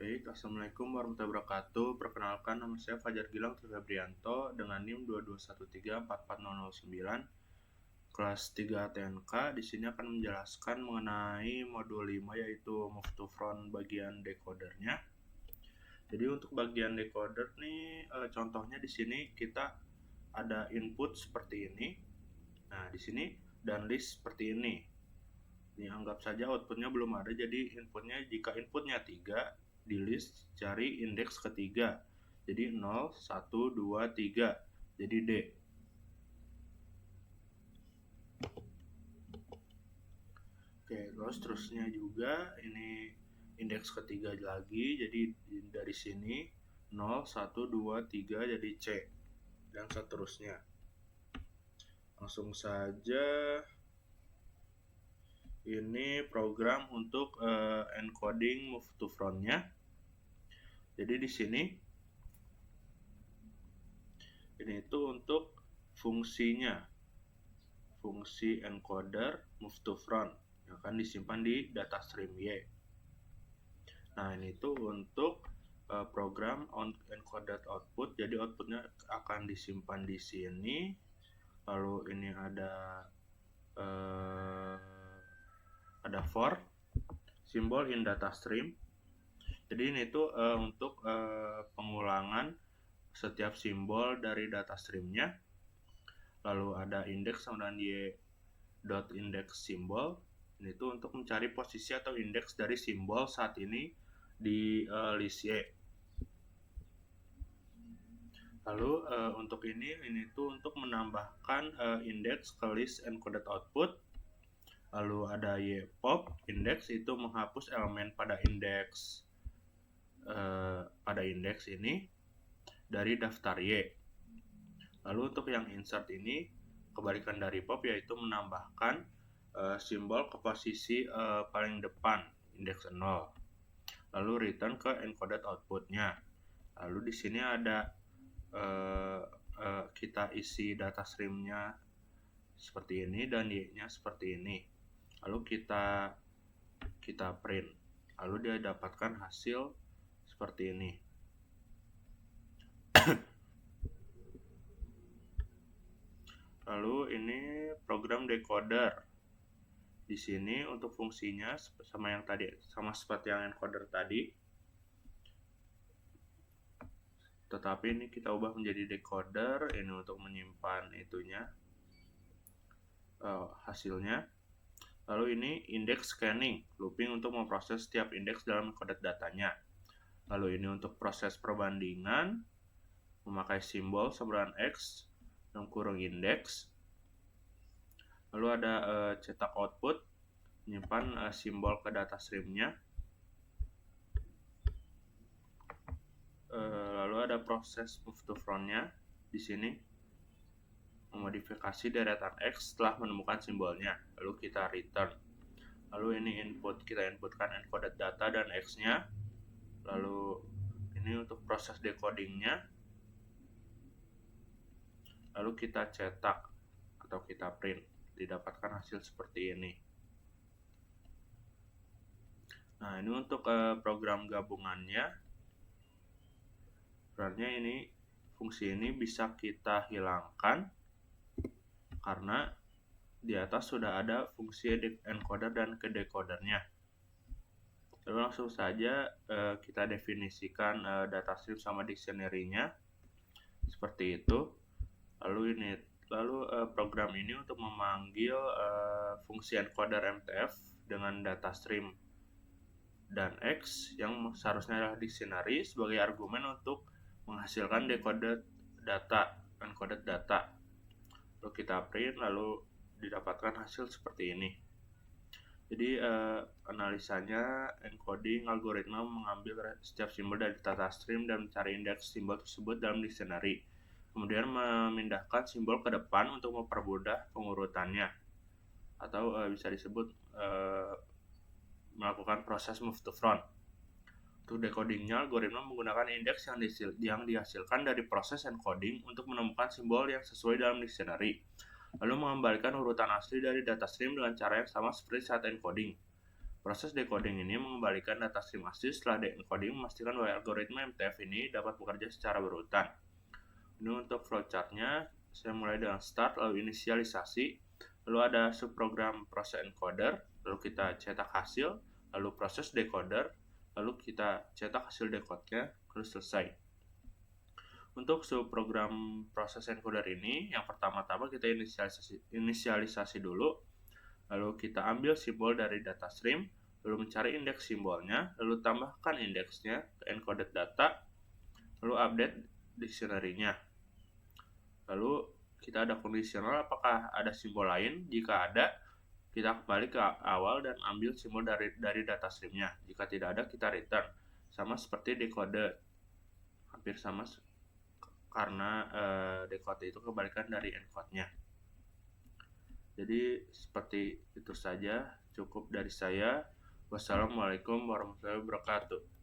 Baik, Assalamualaikum warahmatullahi wabarakatuh. Perkenalkan, nama saya Fajar Gilang Febrianto dengan NIM 221344009 kelas 3 TNK. Di sini akan menjelaskan mengenai modul 5 yaitu Move to Front bagian decodernya. Jadi untuk bagian decoder nih contohnya di sini kita ada input seperti ini. Nah, di sini dan list seperti ini. Ini anggap saja outputnya belum ada, jadi inputnya jika inputnya 3, di list cari indeks ketiga. Jadi 0, 1, 2, 3. Jadi D. Oke, terus terusnya juga ini indeks ketiga lagi. Jadi dari sini 0, 1, 2, 3 jadi C. Dan seterusnya. Langsung saja ini program untuk encoding move to front-nya. Jadi di sini ini itu untuk fungsinya, fungsi encoder move to front yang akan disimpan di data stream Y. Nah, ini itu untuk program on encoded output. Jadi outputnya akan disimpan di sini. Lalu ini ada for simbol in data stream. Jadi ini itu untuk pengulangan setiap simbol dari data streamnya. Lalu ada index sama dengan y dot index simbol. Ini tuh untuk mencari posisi atau indeks dari simbol saat ini di list Y. Lalu untuk ini tuh untuk menambahkan indeks ke list encoded output. Lalu ada y pop index, itu menghapus elemen pada indeks ini dari daftar Y. Lalu untuk yang insert ini kebalikan dari pop, yaitu menambahkan simbol ke posisi paling depan indeks 0. Lalu return ke encoded outputnya. Lalu di sini ada kita isi data streamnya seperti ini dan y-nya seperti ini. Lalu kita print. Lalu dia dapatkan hasil seperti ini. Lalu ini program decoder. Di sini untuk fungsinya sama seperti yang encoder tadi. Tetapi ini kita ubah menjadi decoder, ini untuk menyimpan hasilnya. Lalu ini index scanning, looping untuk memproses setiap indeks dalam encoded datanya. Lalu ini untuk proses perbandingan, memakai simbol seberan X dan kurung indeks. Lalu ada cetak output, menyimpan simbol ke data streamnya. Lalu ada proses move to front-nya di sini, memodifikasi deretan X setelah menemukan simbolnya. Lalu kita return. Lalu ini kita inputkan encoded data dan X-nya. Lalu ini untuk proses decoding-nya. Lalu kita cetak atau kita print, didapatkan hasil seperti ini. Nah, ini untuk program gabungannya. Sebenarnya ini fungsi ini bisa kita hilangkan karena di atas sudah ada fungsi encoder dan decodernya. Lalu langsung saja kita definisikan data stream sama dictionary-nya seperti itu. Lalu program ini untuk memanggil fungsi encoder MTF dengan data stream dan X yang seharusnya adalah dictionary sebagai argumen untuk menghasilkan encoded data. Lalu kita print, lalu didapatkan hasil seperti ini. Jadi analisanya, encoding algoritma mengambil setiap simbol dari data stream dan mencari indeks simbol tersebut dalam dictionary. Kemudian memindahkan simbol ke depan untuk mempermudah pengurutannya, atau bisa disebut melakukan proses move to front. Untuk decodingnya, algoritma menggunakan indeks yang dihasilkan dari proses encoding untuk menemukan simbol yang sesuai dalam dictionary, lalu mengembalikan urutan asli dari data stream dengan cara yang sama seperti saat encoding. Proses decoding ini mengembalikan data stream asli. Setelah decoding, memastikan bahwa algoritma MTF ini dapat bekerja secara berurutan. Ini untuk flowchartnya, saya mulai dengan start, lalu inisialisasi, lalu ada subprogram proses encoder, lalu kita cetak hasil, lalu proses decoder, lalu kita cetak hasil decode-nya, lalu selesai. Untuk subprogram proses encoder ini, yang pertama-tama kita inisialisasi dulu, lalu kita ambil simbol dari data stream, lalu mencari indeks simbolnya, lalu tambahkan indeksnya ke encoded data, lalu update dictionary-nya. Lalu kita ada kondisional, apakah ada simbol lain? Jika ada, kita kembali ke awal dan ambil simbol dari data stream-nya. Jika tidak ada, kita return. Sama seperti decode, hampir sama karena decode itu kebalikan dari encode-nya. Jadi seperti itu saja, cukup dari saya. Wassalamualaikum warahmatullahi wabarakatuh.